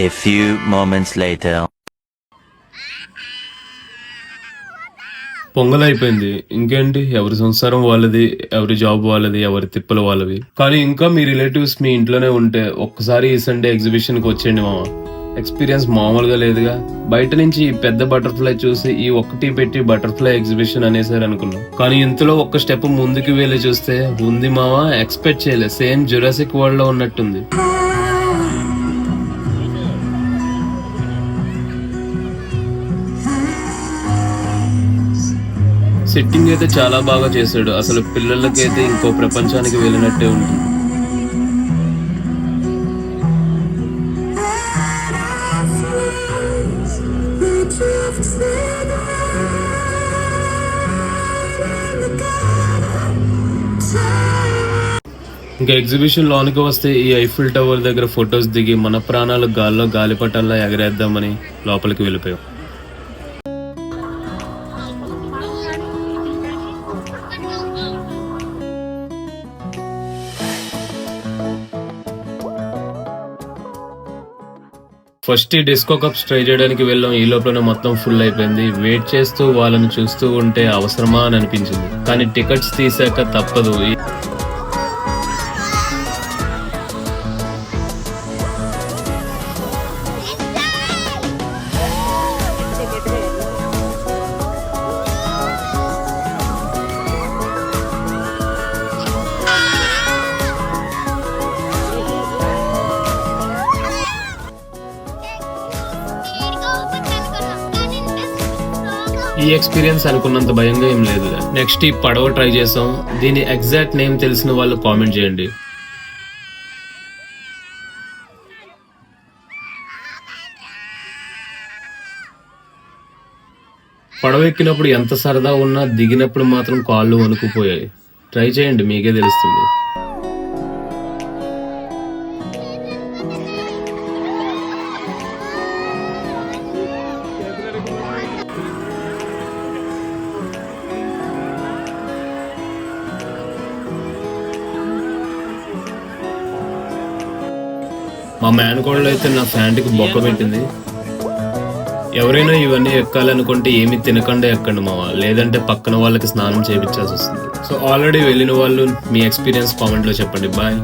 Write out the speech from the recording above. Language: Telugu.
A few moments later. Pongal అయిపోయింది. ఇంకేంటి, ఎవరి సంసారం వాళ్ళది, ఎవరి జాబ్ వాళ్ళది, ఎవరి తిప్పలు వాళ్ళవి. కానీ ఇంకా మీ రిలేటివ్స్ మీ ఇంట్లోనే ఉంటే ఒక్కసారి ఈ సండే ఎగ్జిబిషన్ కి వచ్చేయండి మామ. ఎక్స్పీరియన్స్ మామూలుగా లేదుగా. బయట నుంచి ఈ పెద్ద బటర్ఫ్లై చూసి ఈ ఒక్కటి పెట్టి బటర్ఫ్లై ఎగ్జిబిషన్ అనేసారు అనుకున్నాం. కానీ ఇంతలో ఒక్క స్టెప్ ముందుకు వెళ్ళి చూస్తే ఉంది మామ, ఎక్స్పెక్ట్ చేయలేదు. సేమ్ జురాసిక్ వరల్డ్ లో ఉన్నట్టుంది. సెట్టింగ్ అయితే చాలా బాగా చేశాడు. అసలు పిల్లలకైతే ఇంకో ప్రపంచానికి వెళ్ళినట్టే ఉంటుంది. ఇంకా ఎగ్జిబిషన్ లోనికి వస్తే ఈ ఐఫిల్ టవర్ దగ్గర ఫొటోస్ దిగి మన ప్రాణాలు గాల్లో గాలిపటాల్లో ఎగరేద్దామని లోపలికి వెళ్ళిపోయాం. ఫస్ట్ ఈ డిస్కో కప్స్ ట్రై చేయడానికి వెళ్ళాం. ఈ లోపలనే మొత్తం ఫుల్ అయిపోయింది. వెయిట్ చేస్తూ వాళ్ళని చూస్తూ ఉంటే అవసరమా అని అనిపించింది. కానీ టికెట్స్ తీసాక తప్పదు. ఈ ఎక్స్పీరియన్స్ అనుకున్నంత భయంగా ఏం లేదు. నెక్స్ట్ ఈ పడవ ట్రై చేసాం. దీని ఎగ్జాక్ట్ నేమ్ తెలిసిన వాళ్ళు కామెంట్ చేయండి. పడవ ఎక్కినప్పుడు ఎంత సరదా ఉన్నా దిగినప్పుడు మాత్రం కాళ్ళు వణుకుపోయాయి. ట్రై చేయండి, మీకే తెలుస్తుంది. మా మేనకోడలు అయితే నా ఫ్యాంట్కి బొక్క పెట్టింది. ఎవరైనా ఇవన్నీ ఎక్కాలనుకుంటే ఏమి తినకుండా ఎక్కండి మావా, లేదంటే పక్కన వాళ్ళకి స్నానం చేయించాల్సి వస్తుంది. సో ఆల్రెడీ వెళ్ళిన వాళ్ళు మీ ఎక్స్పీరియన్స్ కామెంట్లో చెప్పండి. బాయ్.